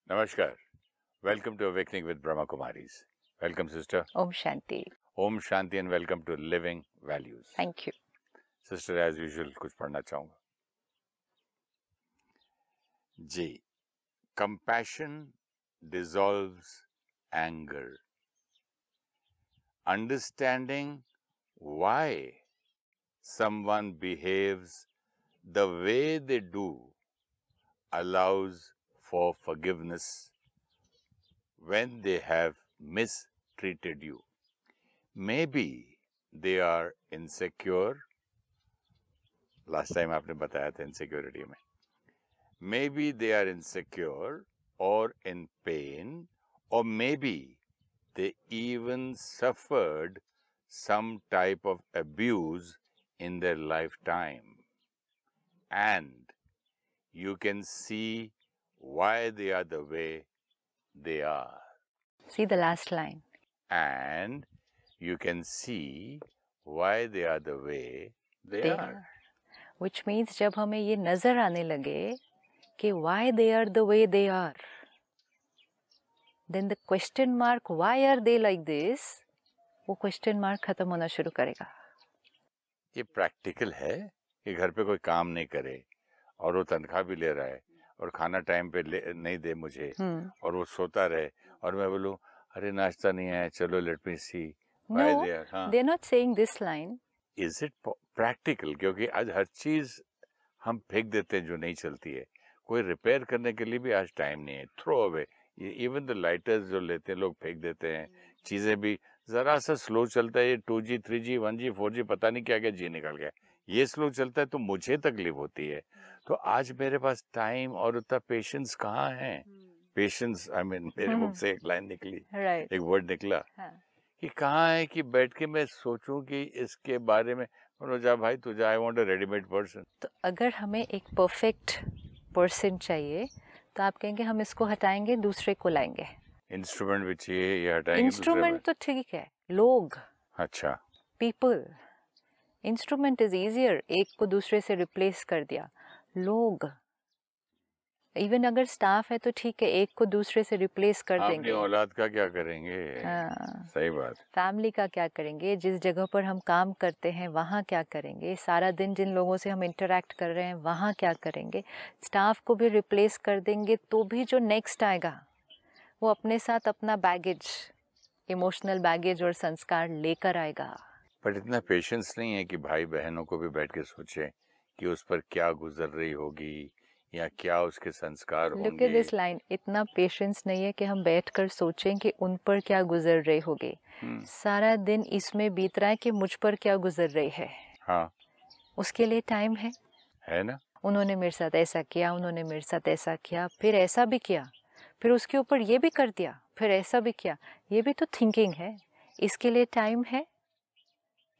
Namaskar. Welcome to Awakening with Brahma Kumaris. Welcome, sister. Om Shanti. Om Shanti and welcome to Living Values. Thank you. Sister, as usual, कुछ पढ़ना चाहूँगा. जी. Compassion dissolves anger. Understanding why someone behaves the way they do allows for forgiveness when they have mistreated you. Maybe they are insecure. Last time आपने बताया था insecurity में. Maybe they are insecure or in pain, or maybe they even suffered some type of abuse in their lifetime. And you can see why they are the way they are. See the last line. And you can see why they are the way they are. Which means जब हमें ये नजर आने लगे कि why they are the way they are, then the question mark why are they like this, वो question mark खत्म होना शुरू करेगा. ये प्रैक्टिकल है कि घर पे कोई काम नहीं करे और वो तनख्वाह भी ले रहा है और खाना टाइम पे नहीं दे मुझे और वो सोता रहे और मैं बोलूं अरे नाश्ता नहीं है चलो let me see. No, they're not saying this line. Is it practical? क्योंकि आज हर चीज हम फेंक देते हैं जो नहीं चलती है. कोई रिपेयर करने के लिए भी आज टाइम नहीं है. Throw away. Even the lighters जो लेते हैं लोग फेंक देते हैं. चीजें भी जरा सा स्लो चलता है. ये 2G 3G 1G 4G पता नहीं क्या क्या जी निकल गया. ये स्लो चलता है तो मुझे तकलीफ होती है. तो आज मेरे पास टाइम और उतना पेशेंस कहाँ है. पेशेंस आई मीन मेरे मुख से एक लाइन निकली, एक वर्ड निकला कि कहाँ है कि बैठ के मैं सोचूं कि इसके बारे में. जा भाई तुझे I want a readymade person. तो अगर हमें एक परफेक्ट पर्सन चाहिए तो आप कहेंगे हम इसको हटाएंगे दूसरे को लाएंगे. इंस्ट्रूमेंट भी चाहिए, ये हटाएंगे. इंस्ट्रूमेंट तो ठीक है, लोग. अच्छा. पीपल. इंस्ट्रूमेंट इज इजियर, एक को दूसरे से रिप्लेस कर दिया. लोग, इवन अगर स्टाफ है तो ठीक है, एक को दूसरे से रिप्लेस कर देंगे. अपनी औलाद का क्या करेंगे. सही बात. फैमिली का क्या करेंगे, जिस जगह पर हम काम करते हैं वहाँ क्या करेंगे, सारा दिन जिन लोगों से हम इंटरेक्ट कर रहे हैं वहाँ क्या करेंगे. स्टाफ को भी रिप्लेस कर देंगे तो भी जो नेक्स्ट आएगा वो अपने साथ अपना बैगेज, इमोशनल बैगेज और संस्कार लेकर आएगा. पर इतना पेशेंस नहीं है कि भाई बहनों को भी बैठ के सोचे कि उस पर क्या गुजर रही होगी या क्या उसके संस्कार होंगे. Look at this line. इतना पेशेंस नहीं है कि हम बैठकर सोचें कि उन पर क्या गुजर रही होगी. सारा दिन इसमें बीत रहा है कि मुझ पर क्या गुजर रही है. हाँ. उसके लिए टाइम है ना. उन्होंने मेरे साथ ऐसा किया, उन्होंने मेरे साथ ऐसा किया, फिर ऐसा भी किया, फिर उसके ऊपर ये भी कर दिया, फिर ऐसा भी किया. ये भी तो थिंकिंग है. इसके लिए टाइम है.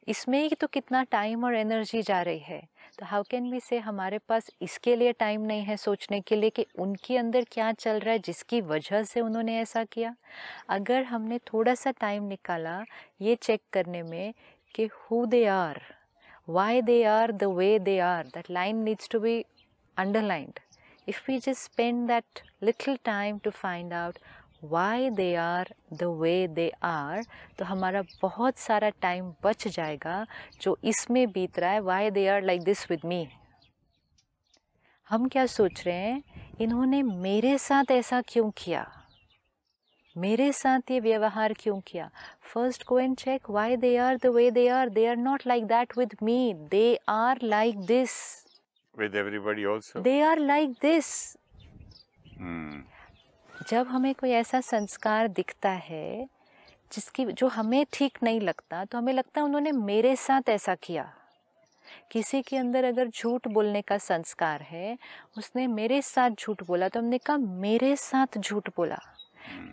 इसमें ही तो कितना टाइम और एनर्जी जा रही है. तो हाउ कैन वी से हमारे पास इसके लिए टाइम नहीं है सोचने के लिए कि उनके अंदर क्या चल रहा है जिसकी वजह से उन्होंने ऐसा किया. अगर हमने थोड़ा सा टाइम निकाला ये चेक करने में कि who they are, why they are the way they are, that line needs to be underlined. If we just spend that little time to find out why they are the way they are, तो हमारा बहुत सारा time बच जाएगा जो इसमें बीत रहा है. why they are like this with me. हम क्या सोच रहे हैं, इन्होंने मेरे साथ ऐसा क्यों किया, मेरे साथ ये व्यवहार क्यों किया. First go and check why they are the way they are. They are not like that with me. They are like this with everybody also. They are like this. जब हमें कोई ऐसा संस्कार दिखता है जिसकी जो हमें ठीक नहीं लगता तो हमें लगता है उन्होंने मेरे साथ ऐसा किया. किसी के अंदर अगर झूठ बोलने का संस्कार है, उसने मेरे साथ झूठ बोला तो हमने कहा मेरे साथ झूठ बोला,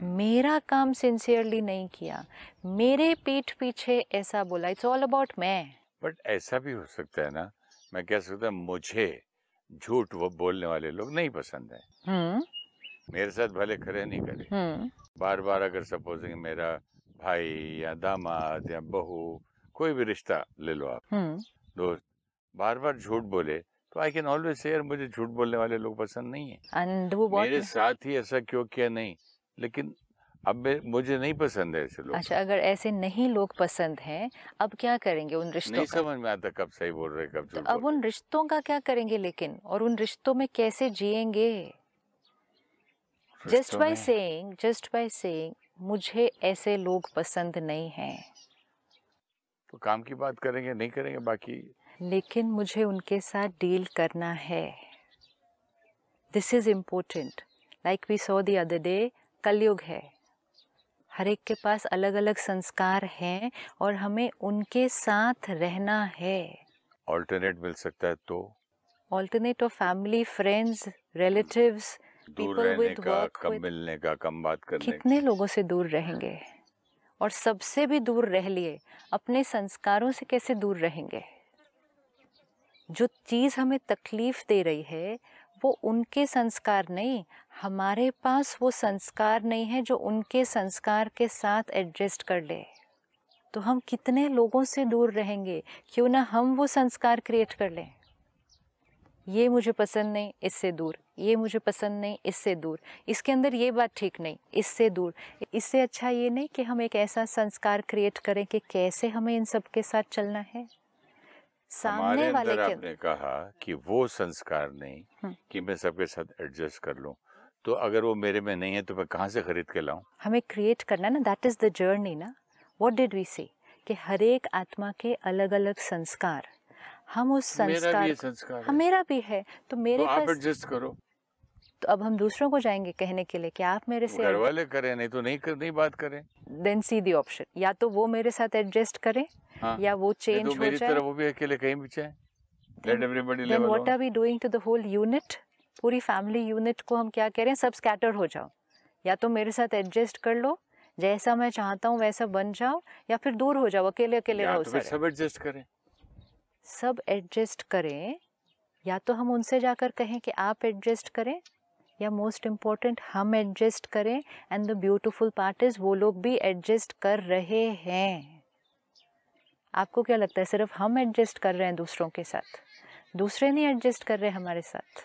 मेरा काम सिंसियरली नहीं किया, मेरे पीठ पीछे ऐसा बोला. इट्स ऑल अबाउट मैं. बट ऐसा भी हो सकता है ना, मैं कह सकता मुझे झूठ वो बोलने वाले लोग नहीं पसंद है. मेरे साथ भले खरे नहीं करे. बार बार अगर सपोजिंग मेरा भाई या दामाद या बहू, कोई भी रिश्ता ले लो आप, दोस्त, बार बार झूठ बोले तो आई कैन ऑलवेज से, मुझे झूठ बोलने वाले लोग पसंद नहीं है। एंड वो मेरे साथ ही ऐसा क्यों किया नहीं, लेकिन अब मुझे नहीं पसंद है ऐसे लोग। अच्छा, अगर ऐसे नहीं लोग पसंद हैं, अब क्या करेंगे उन रिश्तों नहीं का? समझ में आता कब सही बोल रहे कब तो झूठ अब बोल उन रिश्तों का क्या करेंगे लेकिन, और उन रिश्तों में कैसे जिएंगे? रहे। जस्ट बाय सेइंग मुझे ऐसे लोग पसंद नहीं हैं, तो काम की बात करेंगे, नहीं करेंगे बाकी। लेकिन मुझे उनके साथ डील करना है। This is important. Like we saw the other day, Kalyug है, हर एक के पास अलग अलग संस्कार हैं और हमें उनके साथ रहना है। ऑल्टरनेट मिल सकता है तो, alternate of family, friends, relatives, दूर पीपल रहने विद का, वर्क कम विद, मिलने का, कम बात करने का। कितने लोगों से दूर रहेंगे? और सबसे भी दूर रह लिए, अपने संस्कारों से कैसे दूर रहेंगे? जो चीज़ हमें तकलीफ दे रही है वो उनके संस्कार नहीं, हमारे पास वो संस्कार नहीं है जो उनके संस्कार के साथ एडजस्ट कर ले। तो हम कितने लोगों से दूर रहेंगे? क्यों ना हम वो संस्कार क्रिएट कर लें। ये मुझे पसंद नहीं, इससे दूर। ये मुझे पसंद नहीं, इससे दूर। इसके अंदर ये बात ठीक नहीं, इससे दूर। इससे अच्छा ये नहीं कि हम एक ऐसा संस्कार क्रिएट करें कि कैसे हमें इन सब के साथ चलना है। हमारे सामने वाले अंदर के आपने कहा कि वो संस्कार नहीं कि मैं सबके साथ एडजस्ट कर लूं, तो अगर वो मेरे में नहीं है तो मैं कहाँ से खरीद के लाऊं? हमें क्रिएट करना ना, दैट इज द जर्नी ना। व्हाट डिड वी से कि हर एक आत्मा के अलग अलग संस्कार, हम उस मेरा भी ये संस्कार संस्कार हाँ है, मेरा भी है, तो मेरे तो आप पास एडजस्ट करो। तो अब हम दूसरों को जाएंगे कहने के लिए कि आप मेरे से घर वाले करें, नहीं तो नहीं बात करें। देन सी द ऑप्शन, या तो वो मेरे साथ एडजस्ट करें हाँ, या वो नहीं तो चेंज हो मेरी जाए। तरह वो भी अकेले कहीं भी चाहे। Let everybody then live what alone. Are we doing to the whole unit? पूरी फैमिली यूनिट को हम क्या कह रहे हैं? सब स्कैटर हो जाओ, या तो मेरे साथ एडजस्ट कर लो, जैसा मैं चाहता हूँ वैसा बन जाओ, या फिर दूर हो जाओ, अकेले अकेले या रहो तो फिर सारे। सब एडजस्ट करें। सब एडजस्ट करें, या तो हम उनसे जाकर कहें कि आप एडजस्ट करें, या मोस्ट इम्पोर्टेंट हम एडजस्ट करें। And the beautiful part is वो लोग भी एडजस्ट कर रहे हैं। आपको क्या लगता है सिर्फ हम एडजस्ट कर रहे हैं दूसरों के साथ? दूसरे नहीं एडजस्ट कर रहे हमारे साथ।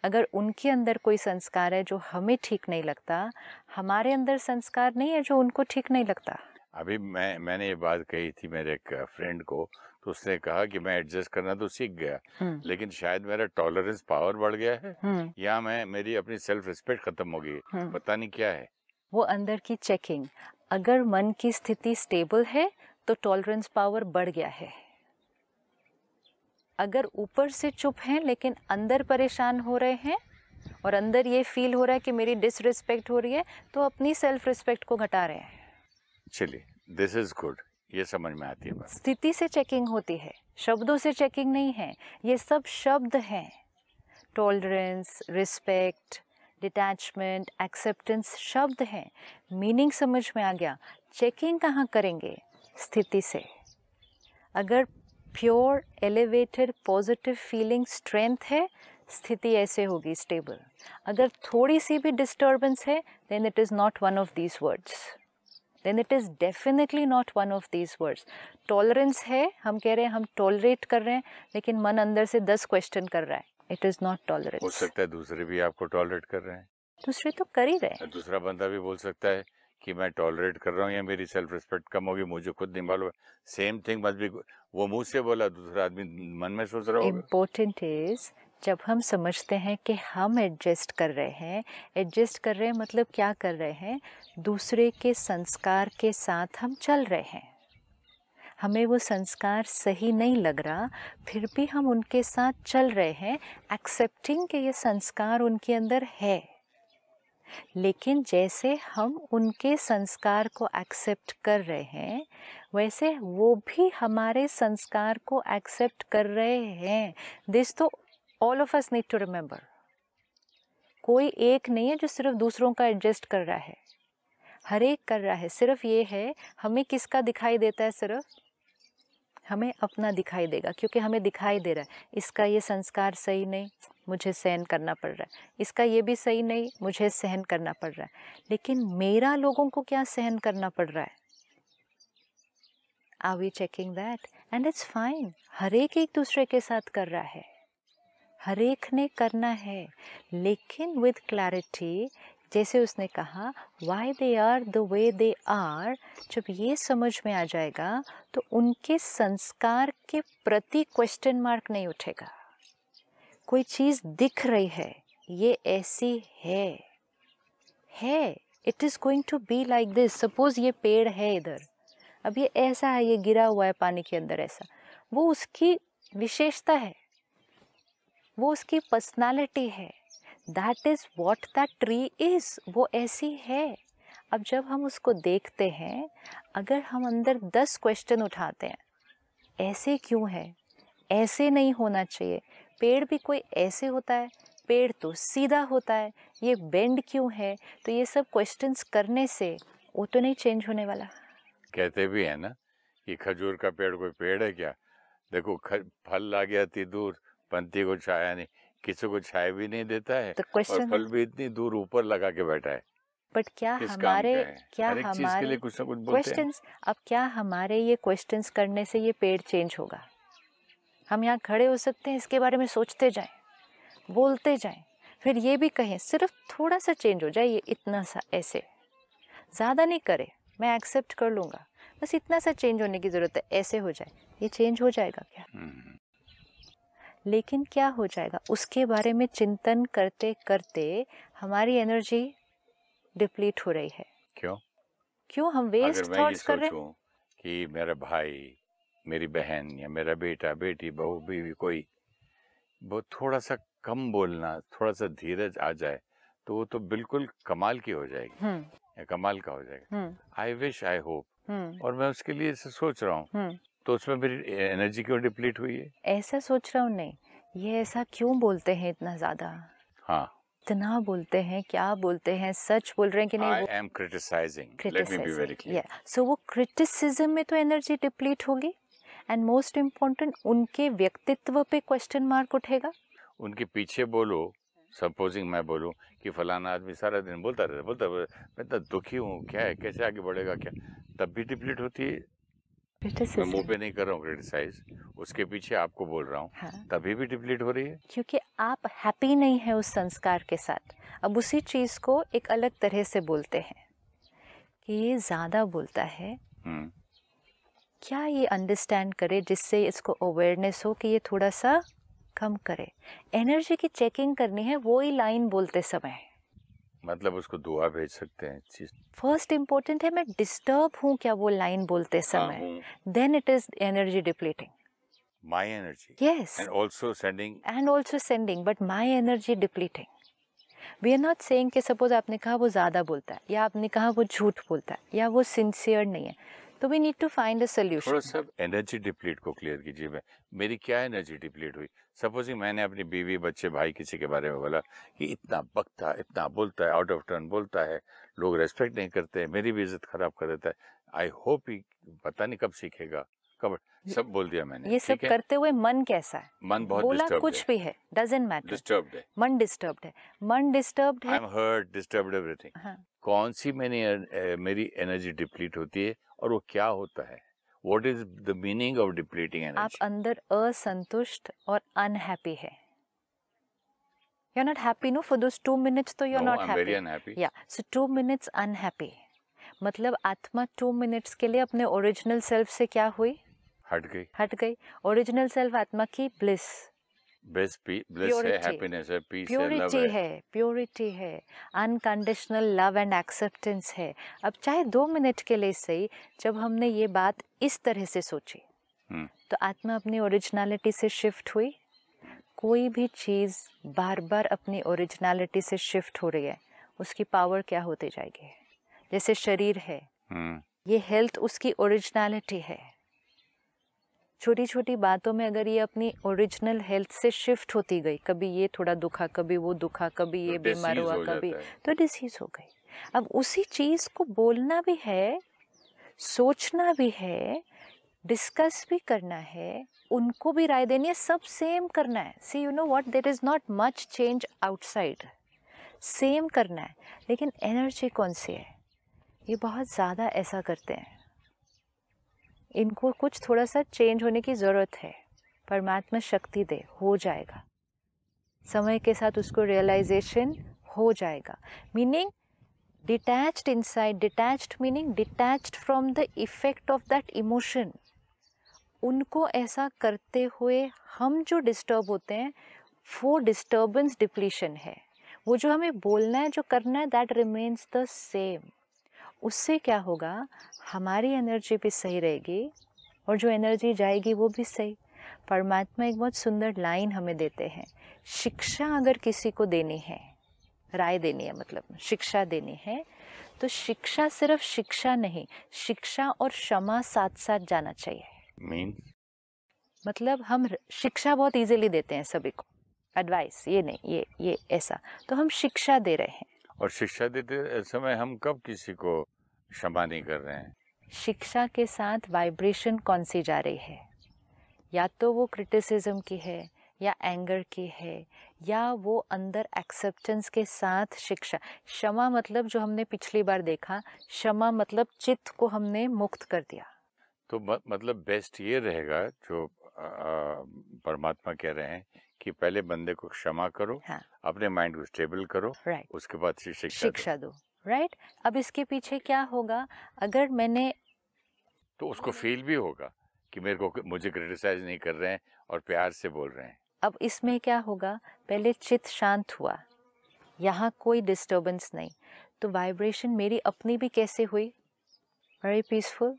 अगर उनके अंदर कोई संस्कार है जो हमें ठीक नहीं लगता, हमारे अंदर संस्कार नहीं है जो उनको ठीक नहीं लगता। अभी मैंने ये बात कही थी मेरे एक फ्रेंड को, तो उसने कहा कि मैं एडजस्ट करना तो सीख गया, लेकिन शायद मेरा टॉलरेंस पावर बढ़ गया है या मेरी अपनी सेल्फ रिस्पेक्ट खत्म हो गई, पता नहीं क्या है। वो अंदर की चेकिंग, अगर मन की स्थिति स्टेबल है तो टॉलरेंस पावर बढ़ गया है। अगर ऊपर से चुप हैं लेकिन अंदर परेशान हो रहे हैं और अंदर ये फील हो रहा है कि मेरी डिसरिस्पेक्ट हो रही है, तो अपनी सेल्फ रिस्पेक्ट को घटा रहे हैं। चलिए, दिस इज गुड, ये समझ में आती है बात। स्थिति से चेकिंग होती है, शब्दों से चेकिंग नहीं है। ये सब शब्द हैं, टॉलरेंस, रिस्पेक्ट, डिटैचमेंट, एक्सेप्टेंस शब्द हैं। मीनिंग समझ में आ गया। चेकिंग कहाँ करेंगे? स्थिति से। अगर pure elevated positive feeling strength है, स्थिति ऐसे होगी स्टेबल। अगर थोड़ी सी भी डिस्टर्बेंस है, then it is not one of these words, then it is definitely not one of these words. Tolerance है, हम कह रहे हैं हम टॉलरेट कर रहे हैं, लेकिन मन अंदर से 10 क्वेश्चन कर रहा है, इट इज़ नॉट टॉलरेंस। हो सकता है दूसरे भी आपको टॉलरेट कर रहे हैं, दूसरे तो कर ही रहे हैं। दूसरा बंदा भी बोल सकता है कि मैं टॉलरेट कर रहा हूँ या मेरी सेल्फ रिस्पेक्ट कम होगी, मुझे खुद नहीं मालूम। सेम थिंग मस्ट बी, वो मुंह से बोला, दूसरा आदमी मन में सोच रहा होगा। इम्पोर्टेंट इज जब हम समझते हैं कि हम एडजस्ट कर रहे हैं, एडजस्ट कर रहे हैं मतलब क्या कर रहे हैं? दूसरे के संस्कार के साथ हम चल रहे हैं। हमें वो संस्कार सही नहीं लग रहा, फिर भी हम उनके साथ चल रहे हैं, एक्सेप्टिंग कि ये संस्कार उनके अंदर है। लेकिन जैसे हम उनके संस्कार को एक्सेप्ट कर रहे हैं, वैसे वो भी हमारे संस्कार को एक्सेप्ट कर रहे हैं। This to all of us need to remember. कोई एक नहीं है जो सिर्फ दूसरों का एडजस्ट कर रहा है, हर एक कर रहा है। सिर्फ ये है, हमें किसका दिखाई देता है? सिर्फ हमें अपना दिखाई देगा, क्योंकि हमें दिखाई दे रहा है इसका ये संस्कार सही नहीं, मुझे सहन करना पड़ रहा है, इसका ये भी सही नहीं, मुझे सहन करना पड़ रहा है। लेकिन मेरा लोगों को क्या सहन करना पड़ रहा है? Are we checking that? And it's fine, हर एक दूसरे के साथ कर रहा है। हर एक ने करना है, लेकिन विद क्लैरिटी। जैसे उसने कहा why they are the way they are, जब ये समझ में आ जाएगा तो उनके संस्कार के प्रति क्वेश्चन मार्क नहीं उठेगा। कोई चीज़ दिख रही है, ये ऐसी है, it is going to be like this. Suppose ये पेड़ है इधर, अब ये ऐसा है, ये गिरा हुआ है पानी के अंदर ऐसा, वो उसकी विशेषता है, वो उसकी पर्सनालिटी है। That is what that tree is, वो ऐसी है। अब जब हम उसको देखते हैं, अगर हम अंदर 10 क्वेश्चन उठाते हैं, ऐसे क्यों है, ऐसे नहीं होना चाहिए, पेड़ भी कोई ऐसे होता है, पेड़ तो सीधा होता है, ये बेंड क्यों है, तो ये सब क्वेश्चंस करने से वो तो नहीं चेंज होने वाला। कहते भी है ना कि खजूर का पेड़ कोई पेड़ है क्या, देखो फल ला गया इतनी दूर, पंथी को छाया नहीं, किसी को छाया भी नहीं देता है, और फल भी इतनी दूर ऊपर लगा के बैठा है। बट क्या हमारे कुछ ना कुछ बोलते हैं। अब क्या हमारे ये क्वेश्चंस करने से ये पेड़ चेंज होगा? हम यहाँ खड़े हो सकते हैं, इसके बारे में सोचते जाएं, बोलते जाएं, फिर ये भी कहें सिर्फ थोड़ा सा चेंज हो जाए, ये इतना सा, ऐसे ज़्यादा नहीं करे, मैं एक्सेप्ट कर लूँगा, बस इतना सा चेंज होने की ज़रूरत है, ऐसे हो जाए, ये चेंज हो जाएगा क्या? लेकिन क्या हो जाएगा, उसके बारे में चिंतन करते करते हमारी एनर्जी डिप्लीट हो रही है। क्यों हम वेस्ट थॉट्स कर रहे हैं? कि मेरा भाई, मेरी बहन या मेरा बेटा, बेटी, बहू, बीवी, कोई वो थोड़ा सा कम बोलना, थोड़ा सा धीरज आ जाए तो वो तो बिल्कुल कमाल की हो जाएगी, या कमाल का हो जाएगा। आई विश, आई होप, और मैं उसके लिए सोच रहा हूँ, तो उसमें मेरी एनर्जी क्यों डिप्लीट हुई है? ऐसा सोच रहा हूँ नहीं, ये ऐसा क्यों बोलते हैं इतना ज्यादा? हाँ, इतना बोलते हैं, क्या बोलते हैं, सच बोल रहे हैं कि नहीं? I am criticizing. Let me be very clear. Yeah. So वो क्रिटिसिज्म में तो एनर्जी डिप्लीट होगी, एंड मोस्ट इम्पोर्टेंट उनके व्यक्तित्व पे क्वेश्चन मार्क उठेगा। उनके पीछे बोलो, सपोजिंग मैं बोलूं कि फलाना आदमी सारा दिन बोलता रहता, मैं तो दुखी हूँ, क्या है, कैसे आगे बढ़ेगा, क्या, तब भी डिप्लीट होती है। मैं मुंह पे नहीं कर रहा हूँ क्रिटिसाइज, उसके पीछे आपको बोल रहा हूँ, हाँ। तभी भी डिप्लीट हो रही है, क्योंकि आप हैप्पी नहीं है उस संस्कार के साथ। अब उसी चीज को एक अलग तरह से बोलते हैं कि ये ज्यादा बोलता है, क्या ये अंडरस्टैंड करे जिससे इसको अवेयरनेस हो कि ये थोड़ा सा कम करे। एनर्जी की चेकिंग करनी है वो ही लाइन बोलते समय, मतलब उसको दुआ भेज सकते हैं। चीज फर्स्ट इम्पोर्टेंट है, मैं डिस्टर्ब हूँ क्या वो लाइन बोलते समय, then it is energy depleting my energy, yes, and also sending but my energy depleting. We are not saying कि सपोज आपने कहा वो ज़्यादा बोलता है, या आपने कहा वो झूठ बोलता है, या वो सिंसियर नहीं है, तो we need to find a solution. थोड़ा सा एनर्जी डिप्लीट को क्लियर कीजिए। मेरी क्या एनर्जी डिप्लीट हुई? सपोजिंग मैंने अपनी बीवी, बच्चे, भाई किसी के बारे में बोला कि इतना बकता, इतना बोलता है, आउट ऑफ टर्न बोलता है, लोग रेस्पेक्ट नहीं करते, मेरी भी इज्जत खराब कर देता है। आई होप ही पता नहीं कब सीखेगा, कब, सब बोल दिया मैंने। ये सब करते हुए मन कैसा है? मन बहुत बोला कुछ भी है, डजंट मैटर, डिस्टर्ब्ड है, मन डिस्टर्ब्ड है, मन डिस्टर्ब्ड है, I am hurt, disturbed, everything. कौन सी मेरी एनर्जी डिप्लीट होती है और वो क्या होता है? What is the meaning of depleting energy? आप अंदर असंतुष्ट और अनहैप्पी है। You're not happy, no? For those 2 minutes, तो you're not happy. I'm very unhappy. Yeah, so 2 minutes unhappy. मतलब आत्मा 2 minutes के लिए अपने ओरिजिनल सेल्फ से क्या हुई? हट गई। ओरिजिनल सेल्फ आत्मा की ब्लिस है, हैप्पीनेस है, पीस है, लव है, प्योरिटी है, अनकंडीशनल लव एंड एक्सेप्टेंस है। अब चाहे 2 मिनट के लिए सही, जब हमने ये बात इस तरह से सोची तो आत्मा अपनी ओरिजिनलिटी से शिफ्ट हुई। कोई भी चीज़ बार बार अपनी ओरिजिनलिटी से शिफ्ट हो रही है, उसकी पावर क्या होती जाएगी? जैसे शरीर है, ये हेल्थ उसकी ओरिजिनलिटी है। छोटी छोटी बातों में अगर ये अपनी ओरिजिनल हेल्थ से शिफ्ट होती गई, कभी ये थोड़ा दुखा, कभी वो दुखा, कभी ये बीमार हुआ, कभी तो डिसीज हो गई। अब उसी चीज़ को बोलना भी है, सोचना भी है, डिस्कस भी करना है, उनको भी राय देनी है, सब सेम करना है। See you know what, there is not much change outside, same करना है। लेकिन एनर्जी कौन सी है? ये बहुत ज़्यादा ऐसा करते हैं, इनको कुछ थोड़ा सा चेंज होने की ज़रूरत है। परमात्मा शक्ति दे, हो जाएगा। समय के साथ उसको रियलाइजेशन हो जाएगा। Meaning detached inside, detached meaning detached from the effect of that emotion. उनको ऐसा करते हुए हम जो डिस्टर्ब होते हैं वो डिस्टर्बेंस डिप्लीशन है। वो जो हमें बोलना है, जो करना है, दैट रिमेन्स द सेम। उससे क्या होगा, हमारी एनर्जी भी सही रहेगी और जो एनर्जी जाएगी वो भी सही। परमात्मा एक बहुत सुंदर लाइन हमें देते हैं, शिक्षा अगर किसी को देनी है, राय देनी है, मतलब शिक्षा देनी है, तो शिक्षा सिर्फ शिक्षा नहीं, शिक्षा और क्षमा साथ साथ जाना चाहिए। मतलब हम शिक्षा बहुत इजीली देते हैं सभी को, एडवाइस ये नहीं, ये ऐसा, तो हम शिक्षा दे रहे हैं। और शिक्षा देते समय हम कब किसी को क्षमा नहीं कर रहे हैं? शिक्षा के साथ वाइब्रेशन कौन सी जा रही है, या तो वो क्रिटिसिज्म की है, या एंगर की है, या वो अंदर एक्सेप्टेंस के साथ शिक्षा। क्षमा मतलब जो हमने पिछली बार देखा, क्षमा मतलब चित्त को हमने मुक्त कर दिया। तो मतलब बेस्ट ये रहेगा जो परमात्मा कह रहे हैं कि पहले बंदे को क्षमा करो, हाँ, अपने माइंड को स्टेबल करो, राइट, उसके बाद शिक्षा दो, राइट। अब इसके पीछे क्या होगा, अगर मैंने, तो उसको फील भी होगा कि मुझे क्रिटिसाइज नहीं कर रहे हैं और प्यार से बोल रहे हैं। अब इसमें क्या होगा, पहले चित्त शांत हुआ, यहाँ कोई डिस्टर्बेंस नहीं, तो वाइब्रेशन मेरी अपनी भी कैसे हुई, वेरी पीसफुल,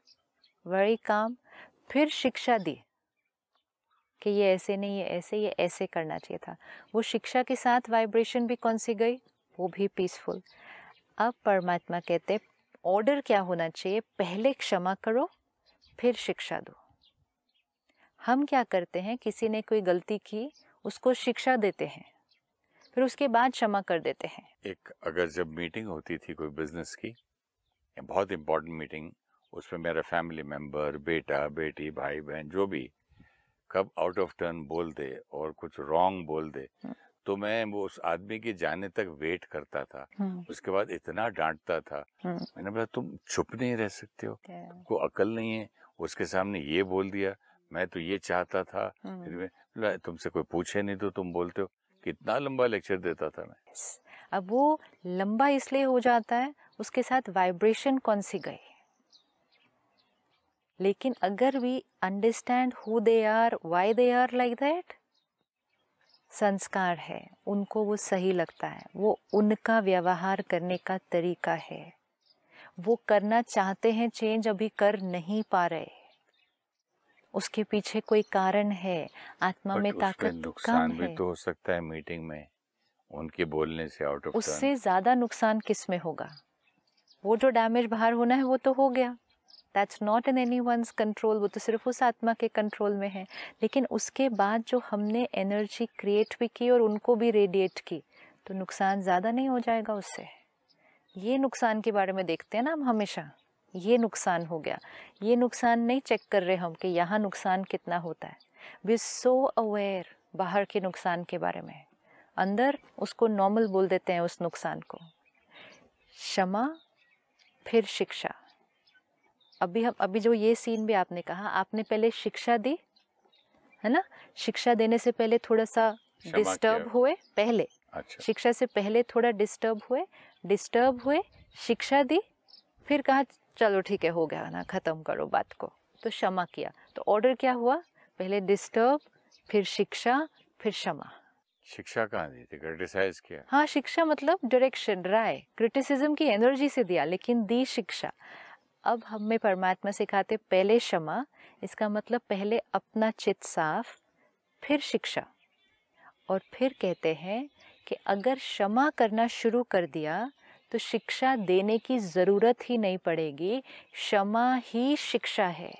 वेरी काम। फिर शिक्षा दी कि ये ऐसे नहीं, ये ऐसे करना चाहिए था, वो शिक्षा के साथ वाइब्रेशन भी कौन सी गई, वो भी पीसफुल। अब परमात्मा कहते ऑर्डर क्या होना चाहिए, पहले क्षमा करो फिर शिक्षा दो। हम क्या करते हैं, किसी ने कोई गलती की उसको शिक्षा देते हैं, फिर उसके बाद क्षमा कर देते हैं। एक अगर जब मीटिंग होती थी कोई बिजनेस की, बहुत इंपॉर्टेंट मीटिंग, उसमें मेरा फैमिली मेंबर, बेटा बेटी, भाई बहन जो भी कब आउट ऑफ टर्न बोल दे और कुछ रॉन्ग बोल दे, तो मैं वो उस आदमी के जाने तक वेट करता था। उसके बाद इतना डांटता था, मैंने बोला तुम चुप नहीं रह सकते हो, तुमको अकल नहीं है, उसके सामने ये बोल दिया, मैं तो ये चाहता था, फिर तुमसे कोई पूछे नहीं तो तुम बोलते हो। कितना लंबा लेक्चर देता था मैं। अब वो लंबा इसलिए हो जाता है, उसके साथ वाइब्रेशन कौन सी गई। लेकिन अगर we understand who they are, why they are like that, संस्कार है, उनको वो सही लगता है, वो उनका व्यवहार करने का तरीका है, वो करना चाहते हैं चेंज, अभी कर नहीं पा रहे, उसके पीछे कोई कारण है, आत्मा में ताकत कम भी है। तो हो सकता है मीटिंग में उनके बोलने से आउट ऑफ टर्न। उससे ज्यादा नुकसान किस में होगा, वो जो डैमेज बाहर होना है वो तो हो गया, that's not in anyone's control, वो तो सिर्फ उस आत्मा के कंट्रोल में है। लेकिन उसके बाद जो हमने एनर्जी क्रिएट भी की और उनको भी रेडिएट की, तो नुकसान ज़्यादा नहीं हो जाएगा उससे। ये नुकसान के बारे में देखते हैं ना हम हमेशा, ये नुकसान हो गया, ये नुकसान नहीं चेक कर रहे हम कि यहाँ नुकसान कितना होता है। वी सो अवेयर बाहर के नुकसान के बारे में, अंदर उसको नॉर्मल बोल देते हैं उस नुकसान को। क्षमा फिर शिक्षा। अभी जो ये सीन भी आपने कहा, आपने पहले शिक्षा दी है ना, शिक्षा देने से पहले थोड़ा सा डिस्टर्ब हुए, पहले अच्छा, शिक्षा से पहले थोड़ा डिस्टर्ब हुए, शिक्षा दी, फिर कहा चलो ठीक है हो गया ना, खत्म करो बात को, तो क्षमा किया। तो ऑर्डर क्या हुआ, पहले डिस्टर्ब, फिर शिक्षा, फिर क्षमा। शिक्षा कहाँ दी थी, क्रिटिसाइज किया। हाँ, शिक्षा मतलब डायरेक्शन, राय, क्रिटिसिज्म की एनर्जी से दिया, लेकिन दी शिक्षा। अब हमें परमात्मा सिखाते पहले क्षमा, इसका मतलब पहले अपना चित्त साफ, फिर शिक्षा। और फिर कहते हैं कि अगर क्षमा करना शुरू कर दिया तो शिक्षा देने की ज़रूरत ही नहीं पड़ेगी, क्षमा ही शिक्षा है।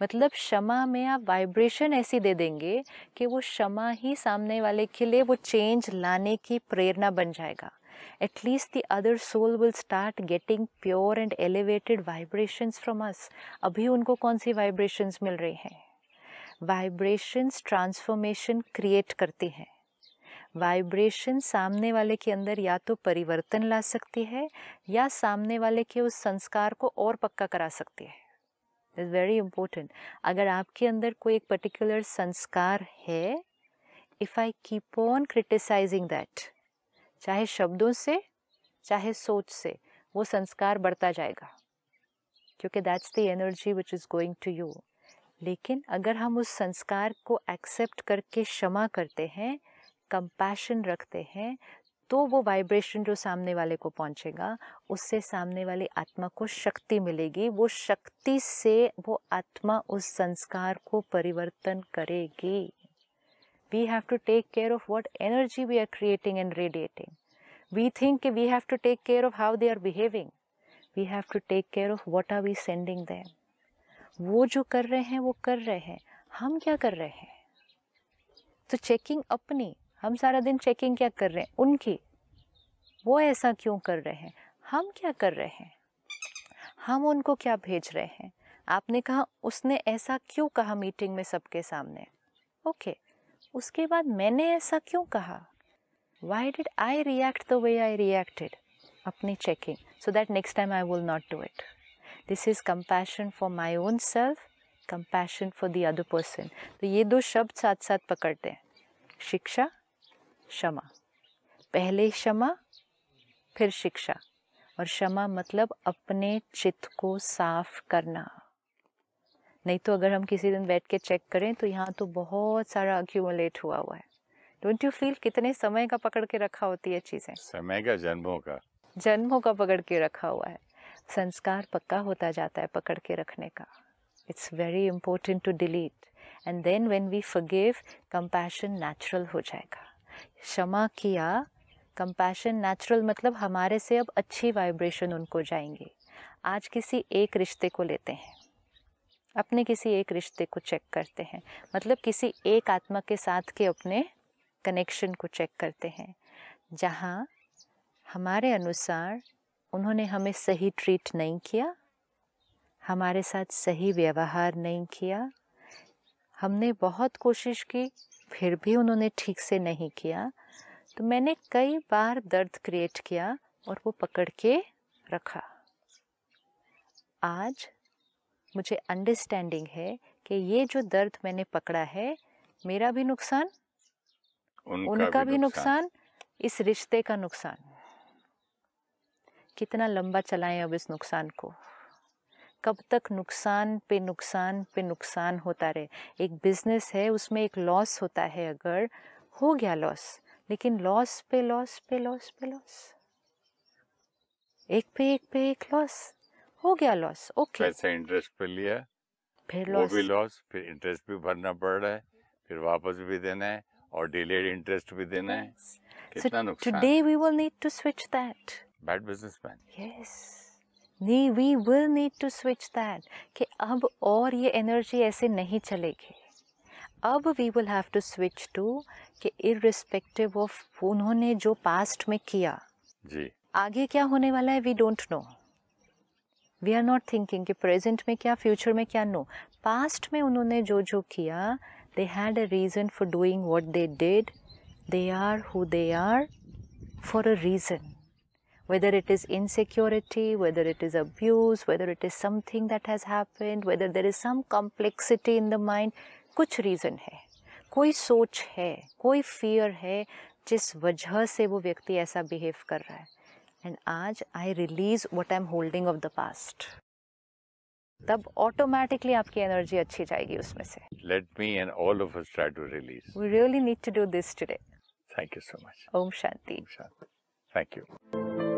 मतलब क्षमा में आप वाइब्रेशन ऐसी दे देंगे कि वो क्षमा ही सामने वाले के लिए वो चेंज लाने की प्रेरणा बन जाएगा। At least the other soul will start getting pure and elevated vibrations from us. अभी उनको कौन सी vibrations मिल रही हैं? Vibrations transformation create करती हैं। वाइब्रेशन सामने वाले के अंदर या तो परिवर्तन ला सकती है, या सामने वाले के उस संस्कार को और पक्का करा सकती है। Is very important. अगर आपके अंदर कोई एक पर्टिकुलर संस्कार है, if I keep on criticizing that, चाहे शब्दों से चाहे सोच से, वो संस्कार बढ़ता जाएगा, क्योंकि that's the energy which is going to you. लेकिन अगर हम उस संस्कार को एक्सेप्ट करके क्षमा करते हैं, कंपैशन रखते हैं, तो वो वाइब्रेशन जो सामने वाले को पहुंचेगा, उससे सामने वाली आत्मा को शक्ति मिलेगी. वो शक्ति से वो आत्मा उस संस्कार को परिवर्तन करेगी. We have to take care of what energy we are creating and radiating. We think we have to take care of how they are behaving. We have to take care of what are we sending them. वो जो कर रहे हैं वो कर रहे हैं, हम क्या कर रहे हैं? तो चेकिंग अपनी, हम सारा दिन चेकिंग क्या कर रहे हैं? उनकी. वो ऐसा क्यों कर रहे हैं? हम क्या कर रहे हैं? हम उनको क्या भेज रहे हैं? आपने कहा उसने ऐसा क्यों कहा मीटिंग में सबके सामने? ओके. उसके बाद मैंने ऐसा क्यों कहा? Why did I react the way I reacted? अपनी checking, so that next time I will not do it. This is compassion for my own self, compassion for the other person. तो ये दो शब्द साथ साथ पकड़ते हैं. शिक्षा, क्षमा. पहले क्षमा, फिर शिक्षा. और क्षमा मतलब अपने चित्त को साफ करना. नहीं तो अगर हम किसी दिन बैठ के चेक करें तो यहाँ तो बहुत सारा अक्यूमुलेट हुआ है. डोंट यू फील कितने समय का पकड़ के रखा होती है चीजें? समय का, जन्मों का पकड़ के रखा हुआ है. संस्कार पक्का होता जाता है पकड़ के रखने का. It's very important to delete. And then when we forgive, compassion natural हो जाएगा. क्षमा किया, कंपैशन नेचुरल मतलब हमारे से अब अच्छी वाइब्रेशन उनको जाएंगी. आज किसी एक रिश्ते को लेते हैं, अपने किसी एक रिश्ते को चेक करते हैं, मतलब किसी एक आत्मा के साथ के अपने कनेक्शन को चेक करते हैं, जहाँ हमारे अनुसार उन्होंने हमें सही ट्रीट नहीं किया, हमारे साथ सही व्यवहार नहीं किया, हमने बहुत कोशिश की फिर भी उन्होंने ठीक से नहीं किया, तो मैंने कई बार दर्द क्रिएट किया और वो पकड़ के रखा. आज मुझे अंडरस्टैंडिंग है कि ये जो दर्द मैंने पकड़ा है, मेरा भी नुकसान, उनका भी नुकसान, इस रिश्ते का नुकसान. कितना लंबा चलाएं अब इस नुकसान को? कब तक नुकसान पे नुकसान पे नुकसान होता रहे? एक बिजनेस है, उसमें एक लॉस होता है, अगर हो गया लॉस, लेकिन लॉस पे लॉस पे लॉस पे लॉस, एक पे एक लॉस हो गया. लॉस ओके, पैसे इंटरेस्ट पे लिया, फिर वो लॉस, भी लॉस, फिर इंटरेस्ट भी भरना पड़ रहा है, फिर वापस भी देना है और डिलेड इंटरेस्ट भी देना है. कितना नुकसान. Today we will need to switch that. Bad businessman. Yes. We will need to switch that. कि अब और ये एनर्जी ऐसे नहीं चलेगी. अब we will have to switch to कि irrespective of उन्होंने जो पास्ट में किया, जी, आगे क्या होने वाला है we don't know. We are not thinking कि प्रेजेंट में क्या, फ्यूचर में क्या. नो, पास्ट में उन्होंने जो जो किया, they had a reason for doing what they did. They are who they are for a reason. Whether it is insecurity, whether it is abuse, whether it is something that has happened, whether there is some complexity in the mind, कुछ reason है, कोई सोच है, कोई fear है, जिस वजह से वो व्यक्ति ऐसा behave कर रहा है. And आज I release what I'm holding of the past. तब automatically आपकी एनर्जी अच्छी जाएगी उसमें से. Let me and all of us try to release. We really need to do this today. Thank you so much. Om Shanti. Om Shanti. Thank you.